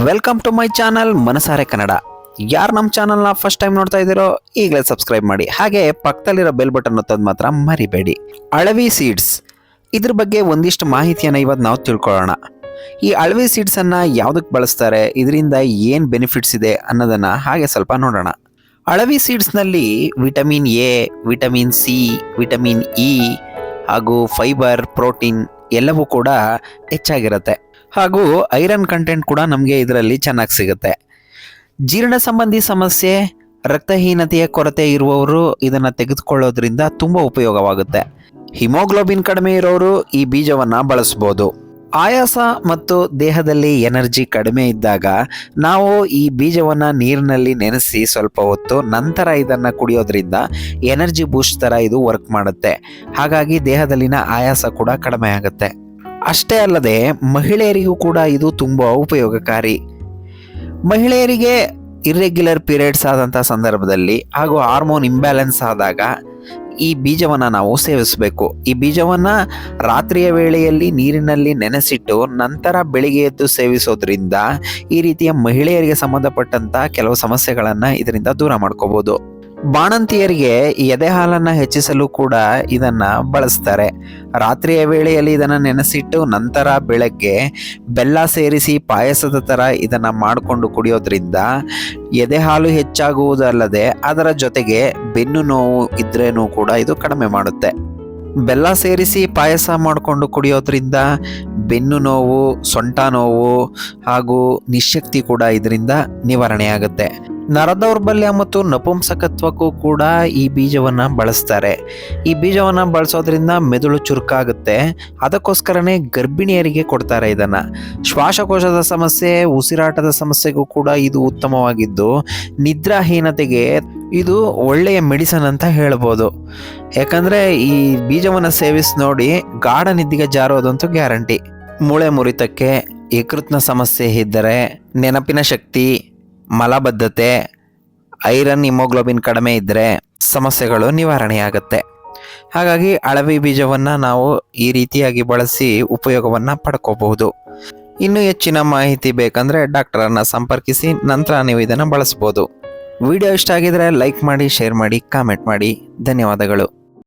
Welcome to my channel ಮನಸಾರೆ ಕನ್ನಡ. ಯಾರು ನಮ್ಮ ಚಾನಲ್ನ ಫಸ್ಟ್ ಟೈಮ್ ನೋಡ್ತಾ ಇದ್ದೀರೋ ಈಗಲೇ ಸಬ್ಸ್ಕ್ರೈಬ್ ಮಾಡಿ, ಹಾಗೆ ಪಕ್ಕದಲ್ಲಿರೋ ಬೆಲ್ ಬಟನ್ ಒತ್ತೋದು ಮಾತ್ರ ಮರಿಬೇಡಿ. ಅಳವಿ ಸೀಡ್ಸ್ ಇದ್ರ ಬಗ್ಗೆ ಒಂದಿಷ್ಟು ಮಾಹಿತಿಯನ್ನು ಇವತ್ತು ನಾವು ತಿಳ್ಕೊಳ್ಳೋಣ. ಈ ಅಳವಿ ಸೀಡ್ಸನ್ನು ಯಾವುದಕ್ಕೆ ಬಳಸ್ತಾರೆ, ಇದರಿಂದ ಏನು ಬೆನಿಫಿಟ್ಸ್ ಇದೆ ಅನ್ನೋದನ್ನು ಹಾಗೆ ಸ್ವಲ್ಪ ನೋಡೋಣ. ಅಳವಿ ಸೀಡ್ಸ್ನಲ್ಲಿ vitamin A, vitamin C, vitamin E ಹಾಗೂ ಫೈಬರ್, ಪ್ರೋಟೀನ್ ಎಲ್ಲವೂ ಕೂಡ ಹೆಚ್ಚಾಗಿರುತ್ತೆ. ಹಾಗೂ ಐರನ್ ಕಂಟೆಂಟ್ ಕೂಡ ನಮಗೆ ಇದರಲ್ಲಿ ಚೆನ್ನಾಗಿ ಸಿಗುತ್ತೆ. ಜೀರ್ಣ ಸಂಬಂಧಿ ಸಮಸ್ಯೆ, ರಕ್ತಹೀನತೆಯ ಕೊರತೆ ಇರುವವರು ಇದನ್ನು ತೆಗೆದುಕೊಳ್ಳೋದ್ರಿಂದ ತುಂಬ ಉಪಯೋಗವಾಗುತ್ತೆ. ಹಿಮೋಗ್ಲೋಬಿನ್ ಕಡಿಮೆ ಇರೋರು ಈ ಬೀಜವನ್ನು ಬಳಸ್ಬೋದು. ಆಯಾಸ ಮತ್ತು ದೇಹದಲ್ಲಿ ಎನರ್ಜಿ ಕಡಿಮೆ ಇದ್ದಾಗ ನಾವು ಈ ಬೀಜವನ್ನು ನೀರಿನಲ್ಲಿ ನೆನೆಸಿ ಸ್ವಲ್ಪ ಹೊತ್ತು ನಂತರ ಇದನ್ನು ಕುಡಿಯೋದ್ರಿಂದ ಎನರ್ಜಿ ಬೂಸ್ಟ್ ಥರ ಇದು ವರ್ಕ್ ಮಾಡುತ್ತೆ. ಹಾಗಾಗಿ ದೇಹದಲ್ಲಿನ ಆಯಾಸ ಕೂಡ ಕಡಿಮೆ ಆಗುತ್ತೆ. ಅಷ್ಟೇ ಅಲ್ಲದೆ ಮಹಿಳೆಯರಿಗೂ ಕೂಡ ಇದು ತುಂಬ ಉಪಯೋಗಕಾರಿ. ಮಹಿಳೆಯರಿಗೆ ಇರ್ರೆಗ್ಯುಲರ್ ಪೀರಿಯಡ್ಸ್ ಆದಂಥ ಸಂದರ್ಭದಲ್ಲಿ ಹಾಗೂ ಹಾರ್ಮೋನ್ ಇಂಬ್ಯಾಲೆನ್ಸ್ ಆದಾಗ ಈ ಬೀಜವನ್ನು ನಾವು ಸೇವಿಸಬೇಕು. ಈ ಬೀಜವನ್ನು ರಾತ್ರಿಯ ವೇಳೆಯಲ್ಲಿ ನೀರಿನಲ್ಲಿ ನೆನೆಸಿಟ್ಟು ನಂತರ ಬೆಳಿಗ್ಗೆ ಎದ್ದು ಸೇವಿಸೋದ್ರಿಂದ ಈ ರೀತಿಯ ಮಹಿಳೆಯರಿಗೆ ಸಂಬಂಧಪಟ್ಟಂಥ ಕೆಲವು ಸಮಸ್ಯೆಗಳನ್ನು ಇದರಿಂದ ದೂರ ಮಾಡ್ಕೋಬೋದು. ಬಾಣಂತಿಯರಿಗೆ ಎದೆ ಹಾಲನ್ನು ಹೆಚ್ಚಿಸಲು ಕೂಡ ಇದನ್ನು ಬಳಸ್ತಾರೆ. ರಾತ್ರಿಯ ವೇಳೆಯಲ್ಲಿ ಇದನ್ನು ನೆನೆಸಿಟ್ಟು ನಂತರ ಬೆಳಗ್ಗೆ ಬೆಲ್ಲ ಸೇರಿಸಿ ಪಾಯಸದ ಥರ ಇದನ್ನು ಮಾಡಿಕೊಂಡು ಕುಡಿಯೋದ್ರಿಂದ ಎದೆ ಹಾಲು ಹೆಚ್ಚಾಗುವುದಲ್ಲದೆ ಅದರ ಜೊತೆಗೆ ಬೆನ್ನು ನೋವು ಇದ್ರೇನೂ ಕೂಡ ಇದು ಕಡಿಮೆ ಮಾಡುತ್ತೆ. ಬೆಲ್ಲ ಸೇರಿಸಿ ಪಾಯಸ ಮಾಡಿಕೊಂಡು ಕುಡಿಯೋದ್ರಿಂದ ಬೆನ್ನು ನೋವು, ಸೊಂಟ ನೋವು ಹಾಗೂ ನಿಶ್ಶಕ್ತಿ ಕೂಡ ಇದರಿಂದ ನಿವಾರಣೆಯಾಗುತ್ತೆ. ನರದೌರ್ಬಲ್ಯ ಮತ್ತು ನಪುಂಸಕತ್ವಕ್ಕೂ ಕೂಡ ಈ ಬೀಜವನ್ನು ಬಳಸ್ತಾರೆ. ಈ ಬೀಜವನ್ನು ಬಳಸೋದ್ರಿಂದ ಮೆದುಳು ಚುರುಕಾಗುತ್ತೆ. ಅದಕ್ಕೋಸ್ಕರನೇ ಗರ್ಭಿಣಿಯರಿಗೆ ಕೊಡ್ತಾರೆ ಇದನ್ನು. ಶ್ವಾಸಕೋಶದ ಸಮಸ್ಯೆ, ಉಸಿರಾಟದ ಸಮಸ್ಯೆಗೂ ಕೂಡ ಇದು ಉತ್ತಮವಾಗಿದ್ದು ನಿದ್ರಾಹೀನತೆಗೆ ಇದು ಒಳ್ಳೆಯ ಮೆಡಿಸನ್ ಅಂತ ಹೇಳ್ಬೋದು. ಯಾಕಂದರೆ ಈ ಬೀಜವನ್ನು ಸೇವಿಸಿ ನೋಡಿ ಗಾಢ ನಿದ್ದಿಗೆ ಜಾರೋದಂತೂ ಗ್ಯಾರಂಟಿ. ಮೂಳೆ ಮುರಿತಕ್ಕೆ, ಯಕೃತ್ನ ಸಮಸ್ಯೆ ಇದ್ದರೆ, ನೆನಪಿನ ಶಕ್ತಿ, ಮಲಬದ್ಧತೆ, ಐರನ್, ಹಿಮೋಗ್ಲೋಬಿನ್ ಕಡಿಮೆ ಇದ್ದರೆ ಸಮಸ್ಯೆಗಳು ನಿವಾರಣೆಯಾಗುತ್ತೆ. ಹಾಗಾಗಿ ಅಳವಿ ಬೀಜವನ್ನು ನಾವು ಈ ರೀತಿಯಾಗಿ ಬಳಸಿ ಉಪಯೋಗವನ್ನು ಪಡ್ಕೋಬಹುದು. ಇನ್ನೂ ಹೆಚ್ಚಿನ ಮಾಹಿತಿ ಬೇಕಂದರೆ ಡಾಕ್ಟರನ್ನು ಸಂಪರ್ಕಿಸಿ ನಂತರ ನೀವು ಇದನ್ನು ಬಳಸ್ಬೋದು. ವಿಡಿಯೋ ಇಷ್ಟ ಆಗಿದರೆ ಲೈಕ್ ಮಾಡಿ, ಶೇರ್ ಮಾಡಿ, ಕಾಮೆಂಟ್ ಮಾಡಿ. ಧನ್ಯವಾದಗಳು.